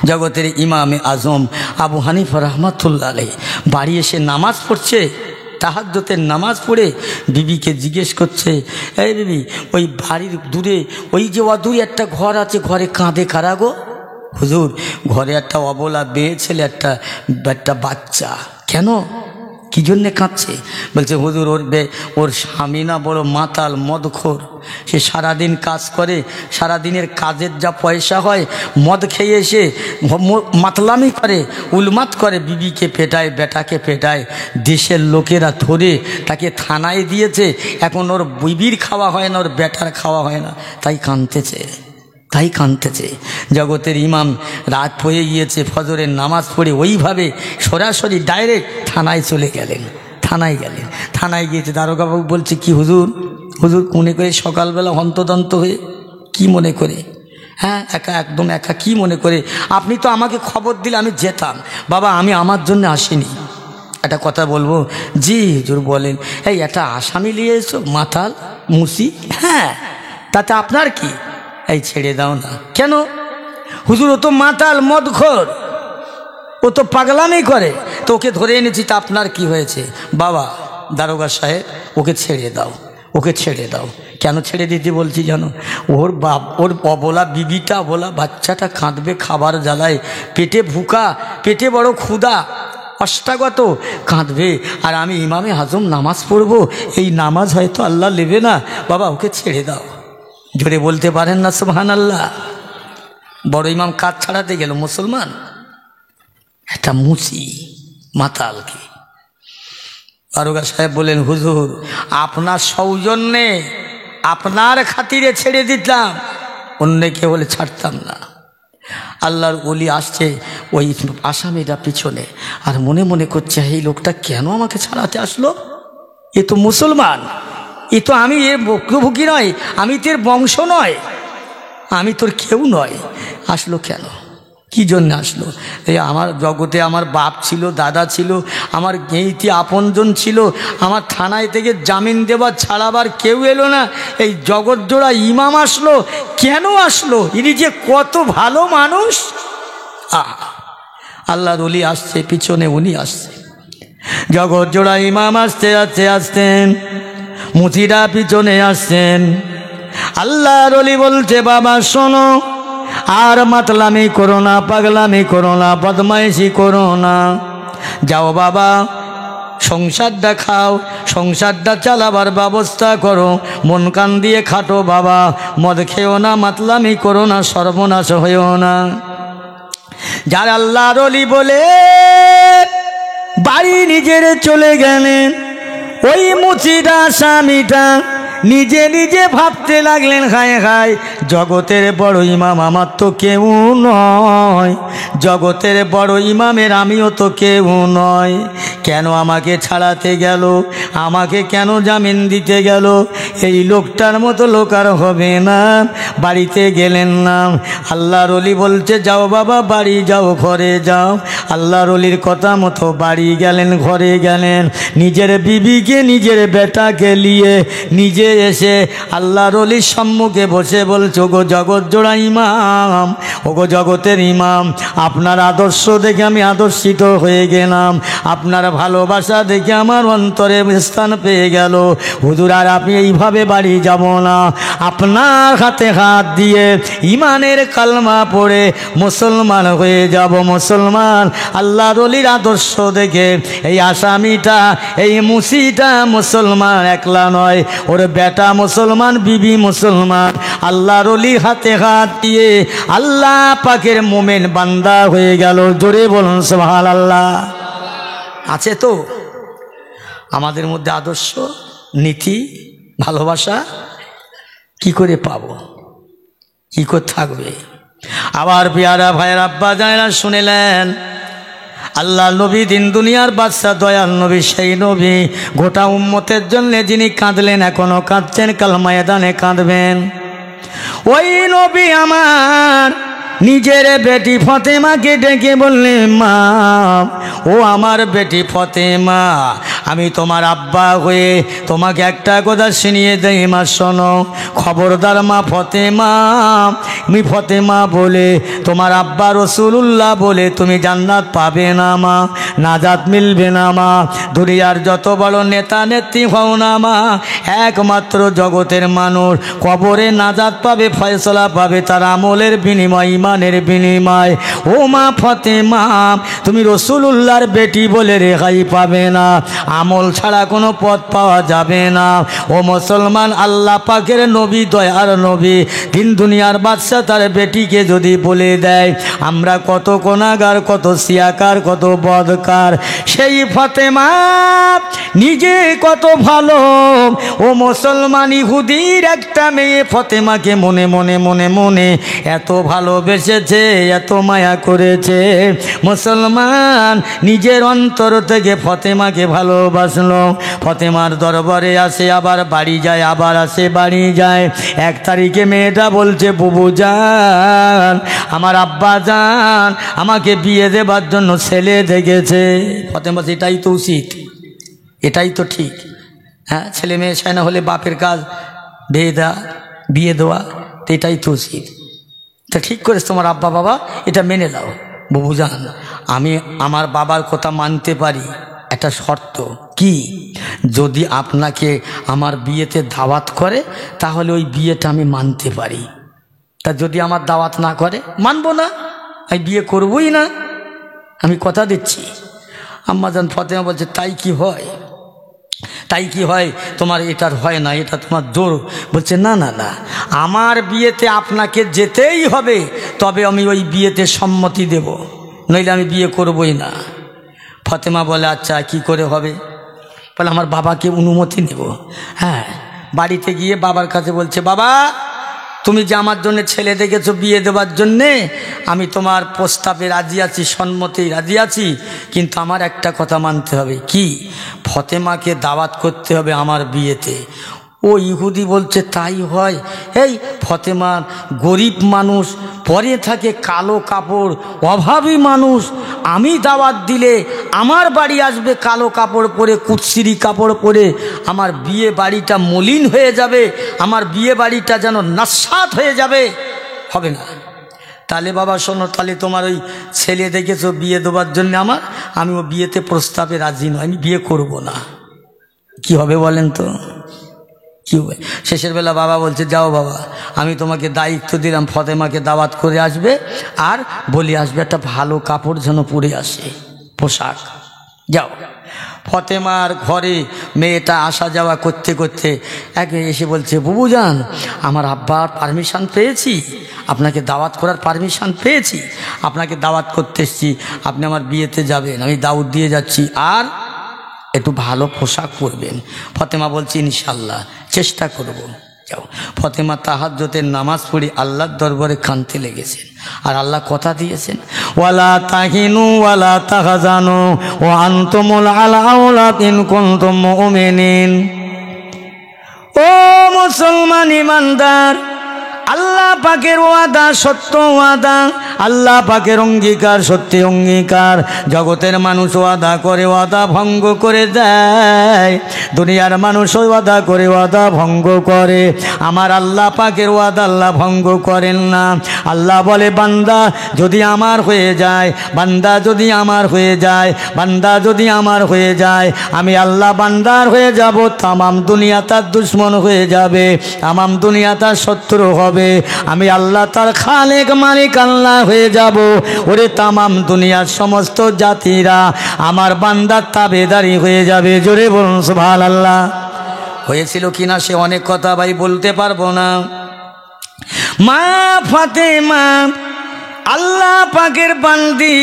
জগতের ইমামে আজম আবু হানিফা রাহমাতুল্লাহ আলাইহি বাড়ি এসে নামাজ পড়ছে, তাহাজ্জুদের নামাজ পড়ে বিবিকে জিজ্ঞেস করছে, এই বিবি, ওই বাড়ির দূরে ওই যে অদূরে একটা ঘর আছে, ঘরে কাঁদে কারা গো? হুজুর, ঘরে একটা অবলা মেয়ে ছেলে, একটা বাচ্চা। কেন, কি জন্যে কাঁদছে? বলছে হুজুর, ওর স্বামী না বড় মাতাল মদখোর, সে সারাদিন কাজ করে, সারাদিনের কাজের যা পয়সা হয় মদ খেয়ে এসে মাতলামি করে, উলমাত করে, বিবিকে পেটায়, বেটাকে পেটায়। দেশের লোকেরা ধরে তাকে থানায় দিয়েছে, এখন ওর বিবির খাওয়া হয় না, ওর বেটার খাওয়া হয় না, তাই কাঁদতেছে। জগতের ইমাম রাত হয়ে গিয়েছে, ফজরের নামাজ পড়ে ওইভাবে সরাসরি ডাইরেক্ট থানায় চলে গেলেন। থানায় গিয়েছে, দারোগাবাবু বলছে, কি হুজুর মনে করে সকালবেলা হন্তদন্ত হয়ে, কি মনে করে? হ্যাঁ, একদম একা, কি মনে করে? আপনি তো আমাকে খবর দিলে আমি যেতাম। বাবা, আমি আমার জন্য আসিনি। একটা কথা বলবো? জি হুজুর বলেন। এই একটা আসামি নিয়ে এসো, মাতাল মুসি। হ্যাঁ, তাতে আপনার কি? এই ছেড়ে দাও না। কেন হুজুর? ও তো মাতাল মদখোর, ও তো পাগলামি করে, তো ওকে ধরে এনেছি, তা আপনার কি হয়েছে? বাবা দারোগা সাহেব, ওকে ছেড়ে দাও। কেন ছেড়ে দিতে বলছি জানো? ওর অবলা বিবিটা, অবলা বাচ্চাটা কাঁদবে, খাবার জ্বালায়, পেটে ভুকা, পেটে বড় ক্ষুধা, অষ্টাগত, কাঁদবে, আর আমি ইমামে আজম নামাজ পড়বো, এই নামাজ হয়তো আল্লাহ নেবে না। বাবা ওকে ছেড়ে দাও। জোরে বলতে পারেন না সুবহানাল্লাহ? বড় ইমাম কাজ ছাড়াতে গেল, মুসলমান একটা মুসি মাতালকে। দারোগা সাহেব বলেন, হুজুর, আপনার সৌজন্যে, আপনার খাতিরে ছেড়ে দিতাম, অন্য কেউ বলে ছাড়তাম না। আল্লাহর ওলি আসছে, ওই আসামিটা পিছনে, আর মনে মনে করছে, এই লোকটা কেন আমাকে ছাড়াতে আসলো? এ তো মুসলমান, এ তো, আমি এর ভুক্তভোগী নয়, আমি তোর বংশ নয়, আমি তোর কেউ নয়, আসলো কেন? কি জন্য আসলো? এই আমার জগতে আমার বাপ ছিল, দাদা ছিল, আমার গেঁইতি আপনজন ছিল, আমার থানায় থেকে জামিন দেবার ছাড়াবার কেউ এলো না, এই জগৎজোড়া ইমাম আসলো। কেন আসলো? ইনি যে কত ভালো মানুষ। আল্লাহর ওলি আসছে, পিছনে উনি আসছে, জগৎজোড়া ইমাম আসতেন, মুচিরা পিছনে আসছেন। আল্লাহর ওলি বলছে, বাবা শোনো, আর মাতলামি করো না, পাগলামি করো না, বদমাইশি করো না, যাও বাবা সংসারটা খাও, সংসারটা চালাবার ব্যবস্থা করো, মন কান দিয়ে খাটো বাবা, মদ খেও না, মাতলামি করো না, সর্বনাশ হয়েও না। যার আল্লাহর ওলি বলে বাড়ি নিজের চলে গেলেন, ওই মুচিটা স্বামীটা নিজে নিজে ভাবতে লাগলেন, হায় জগতের বড় ইমাম আমার তো কেউ নয়, জগতের বড় ইমামের আমিও তো কেউ নয়, কেন আমাকে ছাড়াতে গেল, আমাকে কেন জামিন দিতে গেল? এই লোকটার মতো লোক আর হবে না। বাড়িতে গেলেন না। আল্লাহর ওলি বলছে, যাও বাবা বাড়ি যাও, ঘরে যাও। আল্লাহর ওলির কথা মতো বাড়ি গেলেন, ঘরে গেলেন, নিজের বিবিকে, নিজের বেটাকে নিয়ে নিজে এসে আল্লাহর ওলির সম্মুখে বসে বলছে, ওগো জগৎ জোড়া ইমাম, ওগো জগতের ইমাম, আপনার আদর্শ দেখে আমি আদর্শিত হয়ে গেলাম, আপনার ভালোবাসা দেখে আমার অন্তরে স্থান পেয়ে গেল। হুজুর, আর আপনি এইভাবে বাড়ি যাব না, আপনার হাতে হাত দিয়ে ইমানের কালমা পড়ে মুসলমান হয়ে যাব, মুসলমান। আল্লাহর ওলির আদর্শ দেখে এই আসামিটা, এই মুসিটা মুসলমান, একলা নয়, ওর বেটা মুসলমান, বিবি মুসলমান। আল্লাহর ওলির হাতে হাত দিয়ে আল্লাহ পাকের মোমেন বান্দা হয়ে গেল। জোরে বলুন সুবহানাল্লাহ। আছে তো আমাদের মধ্যে আদর্শ, নীতি, ভালোবাসা? কি করে পাবো, কি করে থাকবে? আবার পেয়ারা ভাইয়ের আব্বা জানেরা শুনেলেন, আল্লাহ নবী, দিন দুনিয়ার বাদশা, দয়াল নবী, সেই নবী গোটা উম্মতের জন্য যিনি কাঁদলেন, এখনো কাঁদছেন, কাল ময়দানে কাঁদবেন। ওই নবী আমার নিজের বেটি ফতেমাকে ডেকে বললেন, মা, ও আমার বেটি ফতেমা, আমি তোমার আব্বা হয়ে তোমাকে একটা কথা শুনিয়ে দেই মা, শোনো খবরদার মা ফতেমা, আমি ফতেমা বলে তোমার আব্বা রসুলুল্লাহ বলে তুমি জান্নাত পাবে না মা, নাজাত মিলবে না মা। দুনিয়ার যত বড় নেতা নেত্রী হও না মা, একমাত্র জগতের মানুষ কবরে নাজাত পাবে, ফয়সলা পাবে তার আমলের বিনিময়, ইমানের বিনিময়। ও মা ফতেমা, তুমি রসুলুল্লাহর বেটি বলে রেহাই পাবে না, আমল ছাড়া কোনো পথ পাওয়া যাবে না। ও মুসলমান, আল্লাহ পাকের নবী, দয়ার নবী, দিন দুনিয়ার বাদশা তার বেটিকে যদি বলে দেয় আমরা কত গুনাহগার, কত সিয়াকার, কত বদকার, সেই ফতেমা নিজে কত ভালো। ও মুসলমান, ইহুদির একটা মেয়ে ফতেমাকে মনে মনে মনে মনে এত ভালোবেসেছে, এত মায়া করেছে। মুসলমান নিজের অন্তর থেকে ফতেমাকে ভালোবাসলো। ফতেমার দরবারে আসে, আবার বাড়ি যায়, আবার আসে, বাড়ি যায়। 1 তারিখে মেয়েটা বলছে, বুবু জান, আমার আব্বা জান আমাকে বিয়ে দেবার জন্য ছেলে দেখেছে। ফতেমা, এটাই তো উচিত, এটাই তো ঠিক। হ্যাঁ, ছেলে মেয়ে চায় না হলে বাপের কাজ বিয়ে দেওয়া, তো এটাই তো উচিত। তা ঠিক করেছ তোমার আব্বা বাবা, এটা মেনে দাও। বুবু জান, আমি আমার বাবার কথা মানতে পারি, একটা শর্ত। কি? যদি আপনাকে আমার বিয়েতে দাওয়াত করে তাহলে ওই বিয়েটা আমি মানতে পারি, তা যদি আমার দাওয়াত না করে মানবো না, আমি বিয়ে করবই না, আমি কথা দিচ্ছি। আম্মাজান ফতেমা বলছে, তাই কি হয়? তাই কি হয়? তোমার এটার হয় না, এটা তোমার জোর। বলছে, না না না, আমার বিয়েতে আপনাকে যেতেই হবে, তবে আমি ওই বিয়েতে সম্মতি দেব, নইলে আমি বিয়ে করবই না। ফতেমা বলে, আচ্ছা কি করে হবে? বলে, আমার বাবাকে অনুমতি নেব। হ্যাঁ, বাড়িতে গিয়ে বাবার কাছে বলছে, বাবা তুমি যে আমার জন্য ছেলে দেখেছো বিয়ে দেওয়ার জন্যে, আমি তোমার প্রস্তাবে রাজি আছি, সম্মতি রাজি আছি, কিন্তু আমার একটা কথা মানতে হবে। কি? ফতেমাকে দাওয়াত করতে হবে আমার বিয়েতে। ও ইহুদি বলছে, তাই হয়? এই ফতেমা গরিব মানুষ, পরে থাকে কালো কাপড়, অভাবী মানুষ, আমি দাওয়াত দিলে আমার বাড়ি আসবে কালো কাপড় পরে, কুৎসিরি কাপড় পরে, আমার বিয়ে বাড়িটা মলিন হয়ে যাবে, আমার বিয়ে বাড়িটা যেন নাস্সাত হয়ে যাবে, হবে না। তাহলে বাবা শোনো, তাহলে তোমার ওই ছেলে দেখেছো বিয়ে দেওয়ার জন্য আমার, আমি ও বিয়েতে প্রস্তাবে রাজি নয়, আমি বিয়ে করব না। কি হবে বলেন তো? কি হবে? শেষের বেলা বাবা বলছে, যাও বাবা, আমি তোমাকে দায়িত্ব দিলাম, ফতেমাকে দাওয়াত করে আসবে আর বলি আসবে একটা ভালো কাপড় যেন পরে আসে, পোশাক। যাও। ফতেমার ঘরে মেয়েটা আসা যাওয়া করতে করতে একে এসে বলছে, বুবু জান, আমার আব্বার পারমিশন পেয়েছি, আপনাকে দাওয়াত করার পারমিশন পেয়েছি, আপনাকে দাওয়াত করতে এসেছি, আপনি আমার বিয়েতে যাবেন, আমি দাওয়াত দিয়ে যাচ্ছি, আর একটু ভালো পোশাক পরবেন। ফতেমা বলছে, ইনশাল্লাহ চেষ্টা করব। যাও। ফতেমা তাহাজ্জুদের নামাজ পড়ে আল্লাহর দরবারে কাঁদতে লেগেছেন, আর আল্লাহ কথা দিয়েছেন, ওয়ালা তাহিনু ওয়ালা তাহজানু ওয়া আনতুমুল আলাউনা ইন কুনতুম মুমিনিন। ও মুসলমান ইমানদার, আল্লাহ পাকের ওয়াদা সত্য ওয়াদা, আল্লাহ পাকের অঙ্গীকার সত্যি অঙ্গীকার। জগতের মানুষ ওয়াদা করে ওয়াদা ভঙ্গ করে দেয়, দুনিয়ার মানুষ ওয়াদা করে ওয়াদা ভঙ্গ করে, আমার আল্লাহ পাকের ওয়াদা আল্লাহ ভঙ্গ করেন না। আল্লাহ বলে, বান্দা যদি আমার হয়ে যায়, বান্দা যদি আমার হয়ে যায়, বান্দা যদি আমার হয়ে যায়, আমি আল্লাহ বান্দার হয়ে যাব, তামাম দুনিয়া তার দুশ্মন হয়ে যাবে, তামাম দুনিয়া তার শত্রু হবে, আমি আল্লাহ তার খালেক মালিক আল্লাহ হয়ে যাব। ওরে তামাম দুনিয়ার সমস্ত জাতিরা আমার বান্দার তাবেদারি হয়ে যাবে। জোরে বলুন সুবহানাল্লাহ। হয়েছিল কিনা সে অনেক কথা ভাই বলতে পারবো না। মা ফাতেমা আল্লাহ পাকের বান্দি,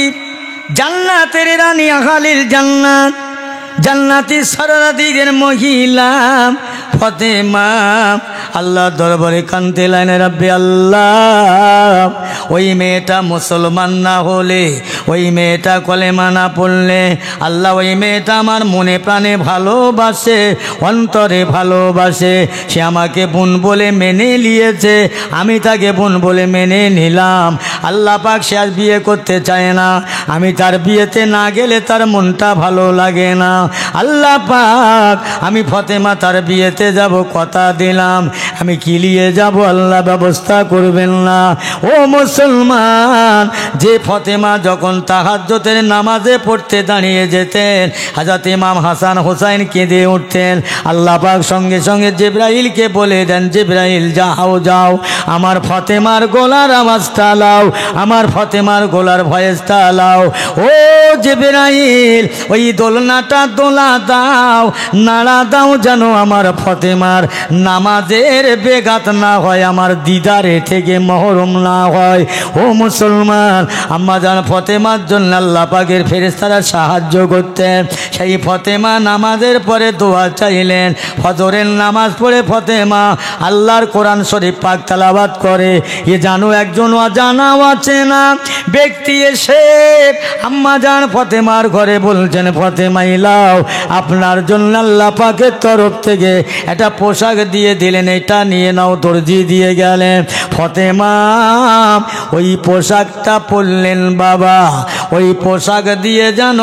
জান্নাতের রানী, আহলিল জান্নাত, জান্নাতি সরদিদের মহিলা ফতেমা আল্লাহ দরবারে কানতে লাইনে রাব্বি আল্লাহ, ওই মেয়েটা মুসলমান না হলে, ওই মেয়েটা কলেমা না পড়লে, আল্লাহ ওই মেয়েটা আমার মনে প্রাণে ভালোবাসে, অন্তরে ভালোবাসে, সে আমাকে বোন বলে মেনে নিয়েছে, আমি তাকে বোন বলে মেনে নিলাম। আল্লাহ পাক সে আর বিয়ে করতে চায় না, আমি তার বিয়েতে না গেলে তার মনটা ভালো লাগে না। আল্লাহ পাক আমি ফতেমা তার বিয়েতে যাব, কথা দিলাম, আমি কি নিয়ে যাব আল্লাহ ব্যবস্থা করবেন না। ও মুসলমান, যে ফতেমা যখন তাহাজ্জুদের নামাজে পড়তে দাঁড়িয়ে যেতেন, হযরত ইমাম হাসান হোসাইন কেঁদে উঠতেন, আল্লাহ পাক সঙ্গে সঙ্গে জিবরাইলকে বলে দেন, জিবরাইল যাও যাও আমার ফতেমার গলার আওয়াজটা লাও, আমার ফতেমার গলার ভয়েসটা লাও। ও জিবরাইল, ওই দোলনাটা দোলা দাও, নাড়া দাও, যেন আমার ফতেমার নামাজের বেগাত না হয়, আমার দিদারে থেকে মহরম না হয়। ও মুসলমান, আম্মা জান ফতেমার জন্য আল্লাহ পাকের ফেরেশতারা সাহায্য করতেন। সেই ফতেমা নামাজের পরে দোয়া চাইলেন, ফজরের নামাজ পড়ে ফতেমা আল্লাহর কোরআন শরীফ পাক তেলাওয়াত করে। এ জানো একজন অজানা অচেনা ব্যক্তি এসে আম্মা জান ফতেমার ঘরে বলছেন, ফতেমা ইলাও, আপনার জন্য আল্লাহ পাকের তরফ থেকে একটা পোশাক দিয়ে দিলেন, এটা নিয়ে নাও। দর্জি দিয়ে গেলেন, ফতেমা ওই পোশাকটা পরলেন। বাবা, ওই পোশাক দিয়ে যেন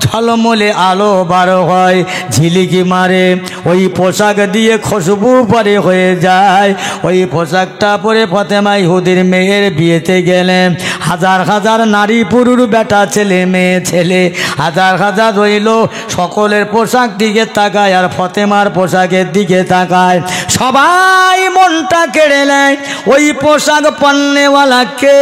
ঝলমলে আলো বার হয়, ঝিলিকি মারে, ওই পোশাক দিয়ে খুশবু পরে হয়ে যায়। ওই পোশাকটা পরে ফতেমা ইহুদির মেয়ের বিয়েতে গেলেন। হাজার হাজার নারী পুরুষ, বেটা ছেলে মেয়ে ছেলে, হাজার হাজার রইল, সকলের পোশাক দিকে তাকায় আর ফতেমার পোশাকের দিকে তাকায়। সবাই মনটা কেড়ে নেয় ওই পোশাক পরনেওয়ালাকে।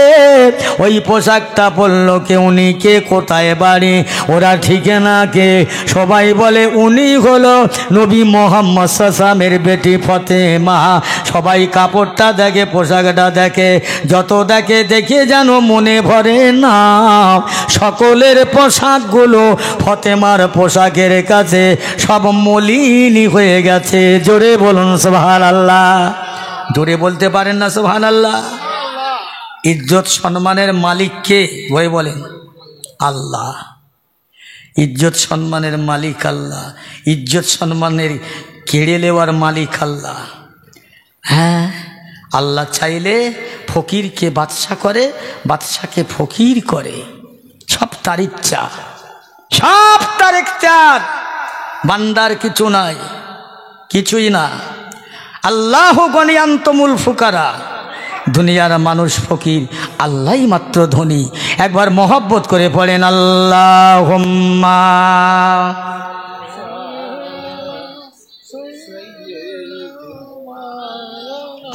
ওই পোশাকটা পরল কে, উনি কে, কোথায় বাড়ি, ওরা ঠিকানা কে? সবাই বলে উনি হলো নবী মোহাম্মদ সাল্লামের বেটি ফতেমা। সবাই কাপড়টা দেখে, পোশাকটা দেখে, যত দেখে দেখে যেন মনে ভরে না। সকলের পোশাকগুলো ফতেমার পোশাকের কাছে সব মলিনী হয়ে গেছে। জোরে বলুন সুবহানাল্লাহ। জোরে বলতে পারেন না সুবহানাল্লাহ? ইজ্জত সম্মানের মালিক কে? ভাই বলেন আল্লাহ। ইজ্জত সম্মানের মালিক আল্লাহ, ইজ্জত সম্মানের কেড়ে নেওয়ার মালিক আল্লাহ। হ্যাঁ, আল্লাহ চাইলে ফকিরকে বাদশা করে, বাদশাকে ফকির করে। সব তার ইচ্ছা, সব তার ইখতিয়ার, বান্দার কিছু নাই, কিছুই না। আল্লাহু গনিয়ান্তুমুল ফুকারা, দুনিয়ার মানুষ ফকির, আল্লাহই মাত্র ধনী। একবার মহব্বত করে পড়েন আল্লাহুম্মা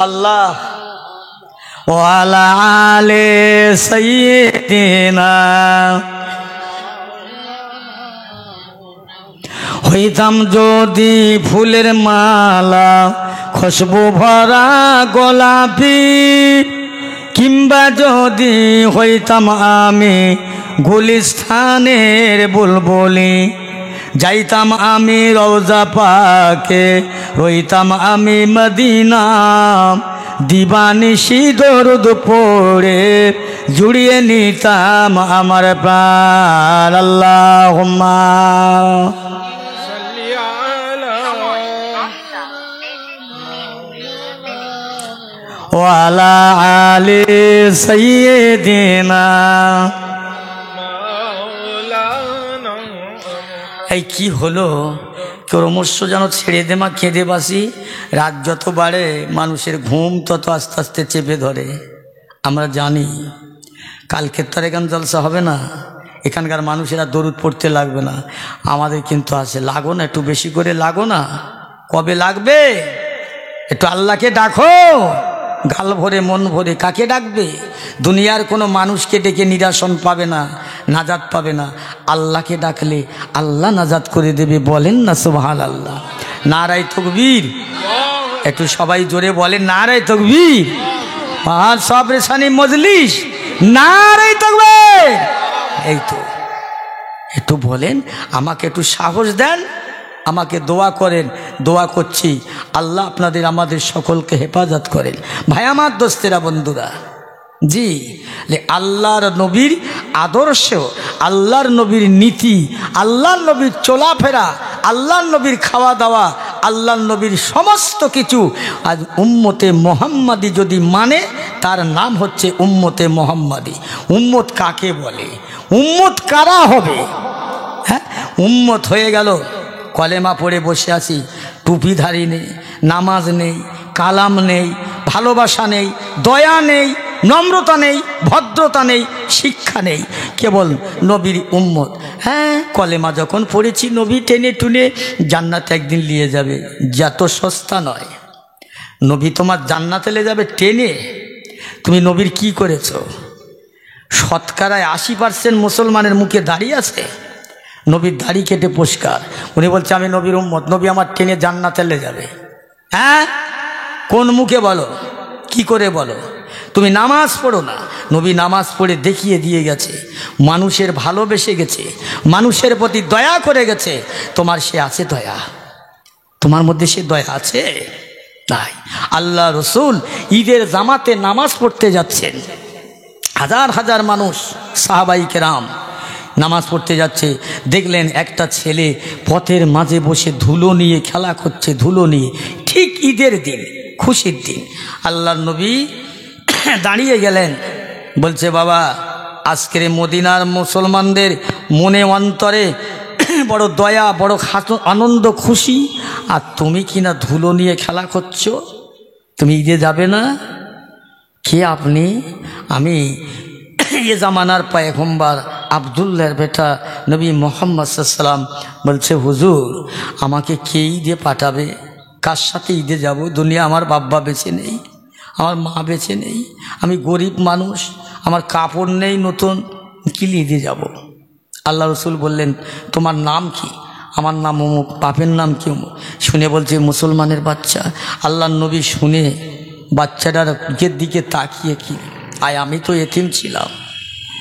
আল্লাহ ওয়ালা আলে সাইয়্যিদিনা। হইতাম যদি ফুলের মালা, খুশবু ভরা গোলাপি, কিংবা যদি হইতাম আমি গুলিস্তানের বুলবুলি, যাইতাম আমি রওজা পাকে, রইতাম আমি মদিনা, দিবানিশি দরুদ পড়ে জুড়িয়ে নিতাম আমার প্রাণ। আল্লাহুম্মা ওয়ালা আলে সাইয়্যিদিনা। এই কি হলো? ক্রমশ যেন ছেড়ে দে মা, কেঁদে বাসি। রাত যত বাড়ে মানুষের ঘুম তত আস্তে আস্তে চেপে ধরে। আমরা জানি কালকের তার এখান জলসা হবে না, এখানকার মানুষেরা দরুদ পড়তে লাগবে না, আমাদের কিন্তু আছে। লাগো না, একটু বেশি করে লাগো না। কবে লাগবে? একটু আল্লাহকে ডাকো, গাল ভরে মন ভরে। কাকে ডাকবে? দুনিয়ার কোনো মানুষকে ডেকে নিরাসন পাবে না, নাজাত পাবে না। আল্লাহকে ডাকলে আল্লাহ নাজাত করে দেবে। বলেন না সুবহানাল্লাহ। নারায়ে তাকবীর। একটু সবাই জোরে বলেন নারায়ে তাকবীর। আর সব রেশানি মজলিস নারায়ে তাকবীর। এই তো একটু বলেন, আমাকে একটু সাহস দেন, আমাকে দোয়া করেন। দোয়া করছি আল্লাহ আপনাদের আমাদের সকলকে হেফাজত করেন। ভাই আমার দোস্তেরা বন্ধুরা, জি আল্লাহর নবীর আদর্শ, আল্লাহর নবীর নীতি, আল্লাহর নবীর চলাফেরা, আল্লাহর নবীর খাওয়া দাওয়া, আল্লাহর নবীর সমস্ত কিছু আজ উম্মতে মোহাম্মদী যদি মানে, তার নাম হচ্ছে উম্মতে মোহাম্মদী। উম্মত কাকে বলে? উম্মত কারা হবে? হ্যাঁ, উম্মত হয়ে গেল কলেমা পড়ে বসে আছি, টুপিধারী নেই, নামাজ নেই, কালাম নেই, ভালোবাসা নেই, দয়া নেই, নম্রতা নেই, ভদ্রতা নেই, শিক্ষা নেই, কেবল নবীর উম্মত। হ্যাঁ, কলেমা যখন পড়েছি, নবী টেনে টুনে জান্নাতে একদিন নিয়ে যাবে, যত সস্তা নয়। নবী তোমার জান্নাতে নিয়ে যাবে টেনে। তুমি নবীর কি করেছো? শতকরায় 80% মুসলমানের মুখে দাঁড়িয়ে আছে, নবীর দাড়ি কেটে পরিষ্কার। উনি বলছে আমি নবীর উম্মত, নবী আমার টেনে জান্নাতে নিয়ে যাবে। হ্যাঁ, কোন মুখে বলো? কি করে বলো? তুমি নামাজ পড়ো না, নবী নামাজ পড়ে দেখিয়ে দিয়ে গেছে, মানুষের ভালোবেসে গেছে, মানুষের প্রতি দয়া করে গেছে। তোমার সে আছে দয়া? তোমার মধ্যে সে দয়া আছে? নাই। আল্লাহ রসুল ঈদের জামাতে নামাজ পড়তে যাচ্ছেন, হাজার হাজার মানুষ সাহাবাই কেরাম নামাজ পড়তে যাচ্ছে। দেখলেন একটা ছেলে পথের মাঝে বসে ধুলো নিয়ে খেলা করছে, ধুলো নিয়ে। ঠিক ঈদের দিন, খুশির দিন, আল্লাহর নবী দাঁড়িয়ে গেলেন, বলছে বাবা, আজকের মদিনার মুসলমানদের মনে অন্তরে বড় দয়া, বড় আনন্দ, খুশি, আর তুমি কিনা ধুলো নিয়ে খেলা করছো, তুমি ঈদে যাবে না? কে আপনি? আমি এ জামানার পয়গম্বর আব্দুল্লাহর বেটা নবী মুহাম্মদ সাল্লাল্লাহু আলাইহি ওয়াসাল্লাম। বলছে হুজুর, আমাকে কে ঈদে পাঠাবে? কার সাথে ঈদে যাব? দুনিয়া আমার বাবা বেঁচে নেই, আমার মা বেঁচে নেই, আমি গরিব মানুষ, আমার কাপড় নেই নতুন, কি ঈদে যাব? আল্লাহ রসুল বললেন তোমার নাম কি? আমার নাম অমুক। বাপের নাম কি? অমুক। শুনে বলছে মুসলমানের বাচ্চা। আল্লাহর নবী শুনে বাচ্চাটার দিকে তাকিয়ে কি, আয় আমি তো এতিম ছিলাম,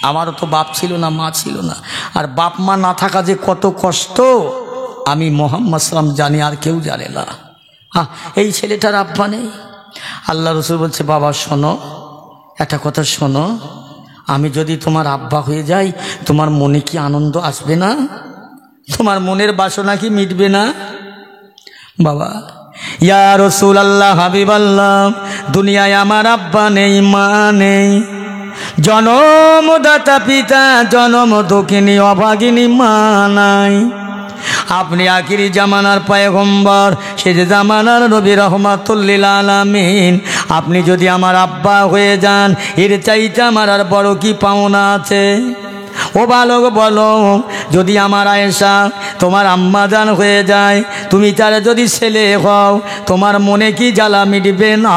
আমারও তো বাপ ছিল না, মা ছিল না, আর বাপ মা না থাকা যে কত কষ্ট আমি মুহাম্মদ সাল্লাম জানি, আর কেউ জানে না। হ্যাঁ, এই ছেলেটার আব্বা নেই। আল্লাহ রসুল বলছে বাবা শোনো, একটা কথা শোনো, আমি যদি তোমার আব্বা হয়ে যাই, তোমার মনে কি আনন্দ আসবে না? তোমার মনের বাসনা কি মিটবে না? বাবা, ইয়া রাসূলুল্লাহ, হাবিবাল্লাহ, দুনিয়ায় আমার আব্বা নেই, মা নেই, জনমদাতা পিতা, জনম দুঃখিনী অভাগিনী মা নাই। আপনি আখিরি জামানার পয়গম্বর, সে যে জামানার নবী রহমাতুল লিল আলামিন, আপনি যদি আমার আব্বা হয়ে যান, এর চাইতে আমার আর বড় কি পাওনা আছে? ও বালক বলো, যদি আমার আয়েশা তোমার আম্মা জান হয়ে যায়, তুমি তার যদি ছেলে হও, তোমার মনে কি জ্বালা মিটবে না?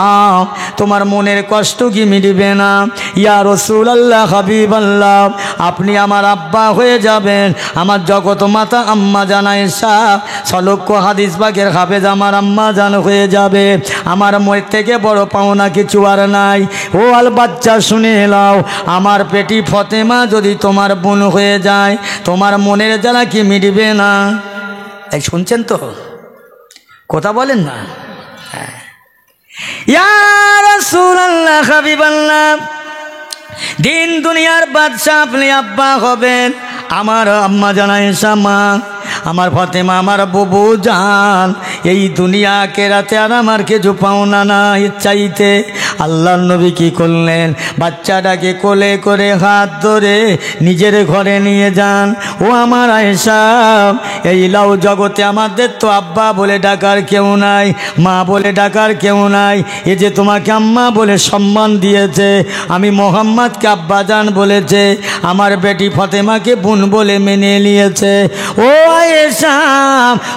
তোমার মনের কষ্ট কি মিটবে না? ইয়া রাসূলুল্লাহ, হাবিবাল্লাহ, আপনি আমার আব্বা হয়ে যাবেন, আমার জগত মাতা আম্মা জান আয়েশা 6 লক্ষ হাদিস পাকের হাফেজ আমার আম্মা জান হয়ে যাবে। আমার মনের থেকে বড় পাওনা কিছু আর নাই। ও আল বাচ্চা শুনে নাও, আমার পেটি ফতেমা যদি তোমার বোন হয়ে যায়, তোমার মনের জ্বালা কি মিটবে না? এই শুনছেন তো, কথা বলেন না? ইয়া রাসূলুল্লাহ, হাবিবাল্লাহ, দিন দুনিয়ার বাদশা আপনি আব্বা হবেন, আমার আম্মা জান আয়েশা মা, আমার ফতেমা আমার বুবু জান, এই দুনিয়া কেরাতে আর আমার কিছু পাওনা না। চাইতে আল্লাহর নবী কি করলেন? বাচ্চাটাকে কোলে করে হাত ধরে নিজের ঘরে নিয়ে যান। ও আমার আয়েশা, এই লাউ জগতে আমাদের তো আব্বা বলে ডাকার কেউ নাই, মা বলে ডাকার কেউ নাই। এ যে তোমাকে আম্মা বলে সম্মান দিয়েছে, আমি মোহাম্মদকে আব্বা জান বলেছে, আমার বেটি ফতেমাকে বোন বলে মেনে নিয়েছে। ও আয়েশা,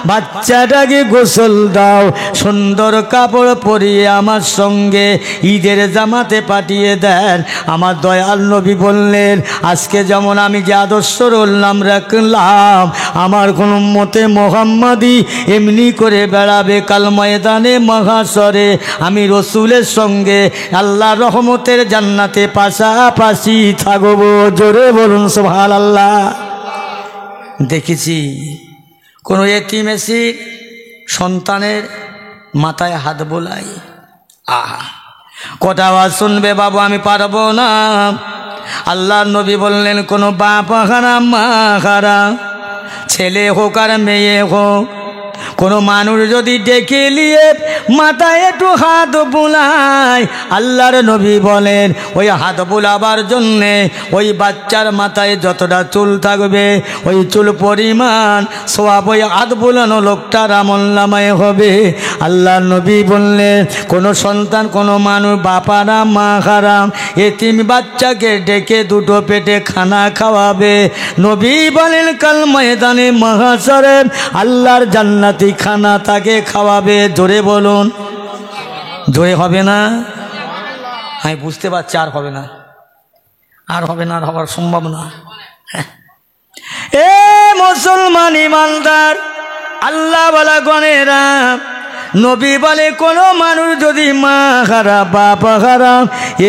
বাচ্চাটাকে গোসল দাও, সুন্দর কাপড় পরিয়ে আমার সঙ্গে ঈদের জামাতে পাঠিয়ে দেন। আমার দয়াল নবী বললেন, আজকে যেমন আমি যে আদর্শর নাম রাখলাম, আমার কোন মতে মোহাম্মদী এমনি করে বেড়াবে, কাল ময়দানে মহাশরে আমি রসুলের সঙ্গে আল্লাহ রহমতের জান্নাতে পাশাপাশি থাকবো। জোরে বলুন সুবহানাল্লাহ। দেখেছি কোনো এতিম এসে সন্তানের মাথায় হাত বোলাই। আহা, কটা আওয়াজ শুনবে বাবু, আমি পারবো না। আল্লাহর নবী বললেন, কোনো বাপ হারাম মা হারাম, ছেলে হোক আর মেয়ে হোক, কোনো মানুষ যদি ডেকে নিয়ে মাথায় একটু হাত বুলায়, আল্লাহর নবী বলেন ওই হাত বুলাবার জন্যে ওই বাচ্চার মাথায় যতটা চুল থাকবে ওই চুল পরিমাণ সওয়াব ওই হাত বুলানো লোকটার আমলনামায় হবে। আল্লাহর নবী বললেন, কোনো সন্তান, কোনো মানুষ বাপারা মা হারাম এতিম বাচ্চাকে ডেকে দুটো পেটে খানা খাওয়াবে, নবী বলেন কাল ময়দানে মাহশরে আল্লাহর জান্নাতি খানা তাকে খাওয়াবে। জোরে বলুন, জোরে হবে না? আমি বুঝতে পারছি আর হবে না, আর হবে না, আর হওয়ার সম্ভব না। এ মুসলমান ইমানদার আল্লাহ ওয়ালা গণেরা, নবী বলে কোনো মানুষ যদি মা হারা বাপ হারা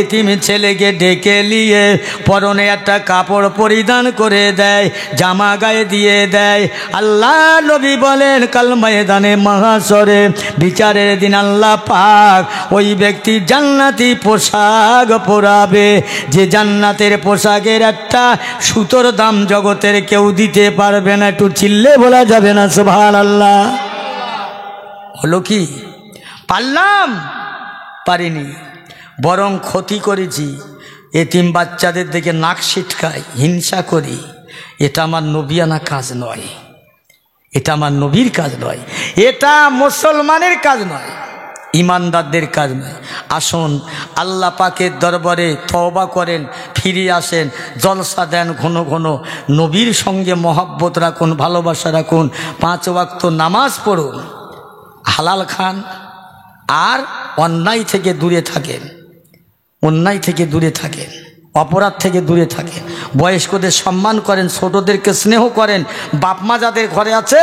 এতিম ছেলেকে ডেকে নিয়ে পরনে একটা কাপড় পরিধান করে দেয়, জামা গায়ে দিয়ে দেয়, আল্লাহ নবী বলেন কাল ময়দানে মাহশরে বিচারের দিন আল্লাহ পাক ওই ব্যক্তি জান্নাতি পোশাক পরাবে, যে জান্নাতের পোশাকের একটা সুতোর দাম জগতের কেউ দিতে পারবে না। একটু চিল্লে বলা যাবে না সুবহানাল্লাহ? হলো কি? পারলাম? পারিনি, বরং ক্ষতি করেছি। এতিম বাচ্চাদের দিকে নাক ছিটকাই, হিংসা করি। এটা আমার নবিয়ানা কাজ নয়, এটা আমার নবীর কাজ নয়, এটা মুসলমানের কাজ নয়, ইমানদারদের কাজ নয়। আসুন আল্লাহ পাকের দরবারে তওবা করেন, ফিরে আসেন, জলসা দেন, ঘন ঘন নবীর সঙ্গে মহব্বত রাখুন, ভালোবাসা রাখুন, 5 ওয়াক্ত নামাজ পড়ুন, হালাল খান, আর অন্যায় থেকে দূরে থাকেন, অন্যায় থেকে দূরে থাকেন, অপরাধ থেকে দূরে থাকেন, বয়স্কদের সম্মান করেন, ছোটদেরকে স্নেহ করেন, বাপমা যাদের ঘরে আছে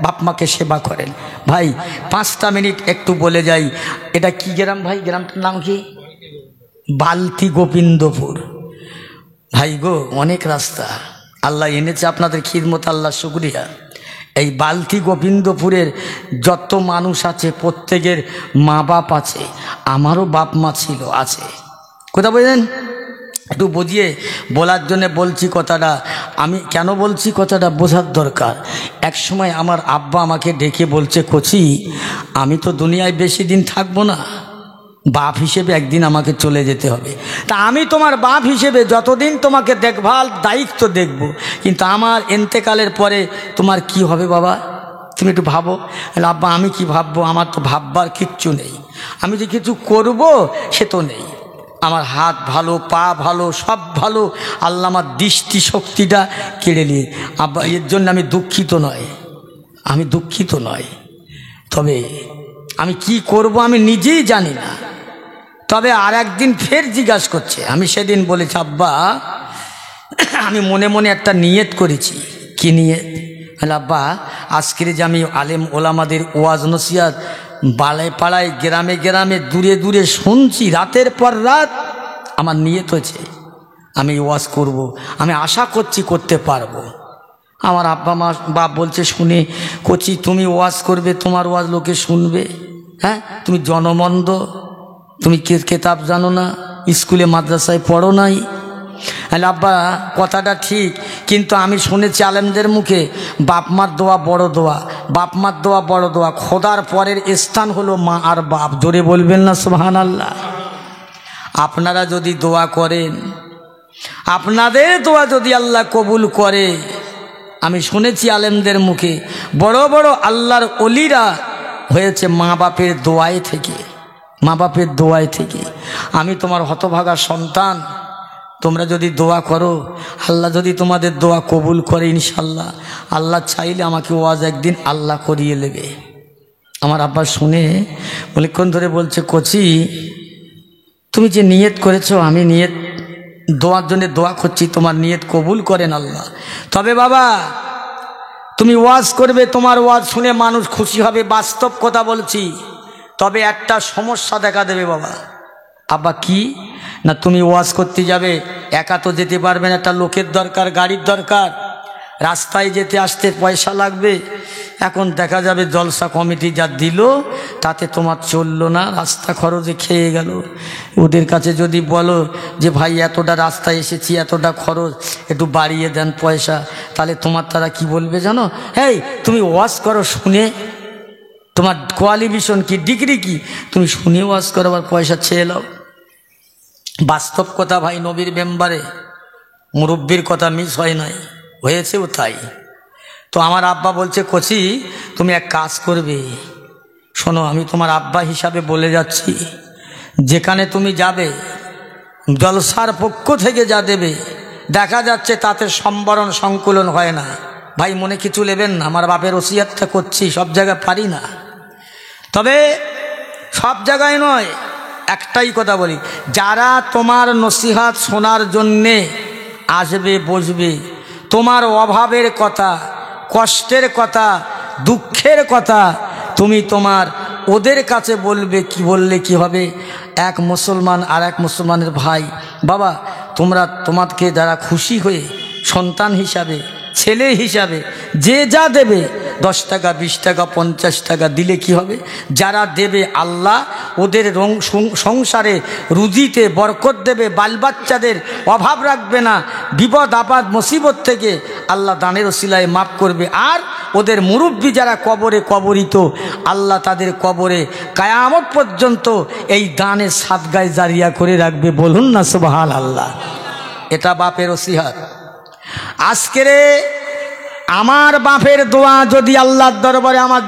বাপমাকে সেবা করেন। ভাই 5টা মিনিট একটু বলে যাই, এটা কি গ্রাম ভাই? গ্রামটার নাম কি? বালতি গোবিন্দপুর। ভাই গো, অনেক রাস্তা আল্লাহ এনেছে আপনাদের খিদমত, আল্লাহ শুকরিয়া। এই বালতি গোবিন্দপুরের যত মানুষ আছে প্রত্যেকের মা বাপ আছে, আমারও বাপ মা ছিল, আছে। কোথা বলছেন? একটু বুঝিয়ে বলার জন্য বলছি কথাটা। আমি কেন বলছি কথাটা বোঝার দরকার। এক সময় আমার আব্বা আমাকে ডেকে বলছে, কচি আমি তো দুনিয়ায় বেশি দিন থাকবো না, বাপ হিসেবে একদিন আমাকে চলে যেতে হবে, তা আমি তোমার বাপ হিসেবে যতদিন তোমাকে দেখভাল দায়িত্ব দেখব, কিন্তু আমার এন্তেকালের পরে তোমার কি হবে বাবা, তুমি একটু ভাবো। আব্বা আমি কি ভাববো, আমার তো ভাববার কিচ্ছু নেই, আমি যে কিছু করব সে তো নেই, আমার হাত ভালো, পা ভালো, সব ভালো, আল্লাহ আমার দৃষ্টি শক্তিটা কেড়ে নিয়ে। আব্বা এর জন্য আমি দুঃখিত নয়, আমি দুঃখিত নয়, তবে আমি কি করব আমি নিজেই জানি না। তবে আর একদিন ফের জিজ্ঞাসা করছে, আমি সেদিন বলেছি আব্বা আমি মনে মনে একটা নিয়ত করেছি। কি নিয়ত? আব্বা আজকের যে আমি আলেম ওলামাদের ওয়াজ নসিহত পাড়ায় পাড়ায় গ্রামে গ্রামে দূরে দূরে শুনছি রাতের পর রাত, আমার নিয়ত হয়েছে আমি ওয়াজ করব, আমি আশা করছি করতে পারবো। আমার আব্বা মা বাপ বলছে শুনে, কচি তুমি ওয়াজ করবে, তোমার ওয়াজ লোকে শুনবে? হ্যাঁ, তুমি জনমন্দ, তুমি কেতাব জানো না, স্কুলে মাদ্রাসায় পড়ো নাই। আব্বা কথাটা ঠিক, কিন্তু আমি শুনেছি আলেমদের মুখে বাপমার দোয়া বড় দোয়া, বাপমার দোয়া বড় দোয়া, খোদার পরের স্থান হলো মা আর বাপ। জোরে বলবেন না সুবহানাল্লাহ? আপনারা যদি দোয়া করেন, আপনাদের দোয়া যদি আল্লাহ কবুল করে, আমি শুনেছি আলেমদের মুখে বড় বড় আল্লাহর ওলিরা হয়েছে মা বাপের দোয়ায় থেকে, মা বাপের দোয়ায় থেকে। আমি তোমার হতভাগা সন্তান, তোমরা যদি দোয়া করো, আল্লাহ যদি তোমাদের দোয়া কবুল করে, ইনশাল্লাহ আল্লাহ চাইলে আমাকে ওয়াজ একদিন আল্লাহ করিয়ে নেবে। আমার আব্বা শুনে অনেকক্ষণ ধরে বলছে, কচি তুমি যে নিয়ত করেছো, আমি নিয়ত দোয়ার জন্য দোয়া করছি, তোমার নিয়ত কবুল করেন আল্লাহ। তবে বাবা তুমি ওয়াজ করবে, তোমার ওয়াজ শুনে মানুষ খুশি হবে, বাস্তব কথা বলছি, তবে একটা সমস্যা দেখা দেবে বাবা। আব্বা কি? না তুমি ওয়াজ করতে যাবে, একা তো যেতে পারবে না, একটা লোকের দরকার, গাড়ির দরকার। রাস্তায় যেতে আসতে পয়সা লাগবে। এখন দেখা যাবে জলসা কমিটি যা দিল তাতে তোমার চললো না, রাস্তা খরচে খেয়ে গেল। ওদের কাছে যদি বলো যে ভাই এতটা রাস্তায় এসেছি, এতটা খরচ, একটু বাড়িয়ে দেন পয়সা, তাহলে তোমার তারা কি বলবে জানো? এই তুমি ওয়াজ করো শুনে, তোমার কোয়ালিফিকেশন কি, ডিগ্রি কি, তুমি শুনে ওয়াজ করো আবার পয়সা চেয়ে নাও। বাস্তব কথা ভাই, নবীর মেম্বারে মুরব্বির কথা মিস হয় নাই, হয়েছেও তাই। তো আমার আব্বা বলছে, কচি তুমি এক কাজ করবে, শোনো আমি তোমার আব্বা হিসাবে বলে যাচ্ছি, যেখানে তুমি যাবে জলসার পক্ষ থেকে যা দেবে দেখা যাচ্ছে তাতে সম্বরণ সংকুলন হয় না। ভাই মনে কিছু নেবেন না, আমার বাপের ওসিয়াতটা করছি, সব জায়গায় পারি না, তবে সব জায়গায় নয়, একটাই কথা বলি, যারা তোমার নসিহাত শোনার জন্যে আসবে বসবে, তোমার অভাবের কথা, কষ্টের কথা, দুঃখের কথা তুমি তোমার ওদের কাছে বলবে, কি বললে কি হবে? এক মুসলমান আর এক মুসলমানের ভাই, বাবা তোমাকে যারা খুশি হয়ে সন্তান হিসাবে, ছেলে হিসাবে যে যা দেবে, 10 টাকা 20 টাকা 50 টাকা দিলে কি হবে? যারা দেবে আল্লাহ ওদের সংসারে রুজিতে বরকত দেবে, বাল বাচ্চাদের অভাব রাখবে না, বিপদ আপদ মুসিবত থেকে আল্লাহ দানের ওসিলায় মাফ করবে। আর ওদের মুরব্বী যারা কবরে কবরিত, আল্লাহ তাদের কবরে কায়ামত পর্যন্ত এই দানের সাদগায় জারিয়া করে রাখবে। বলুন না সুবহানাল্লাহ। এটা বাপের ওসিয়াত। আজকের আমার বাপের দোয়া যদি আল্লাহর দরবারে আমার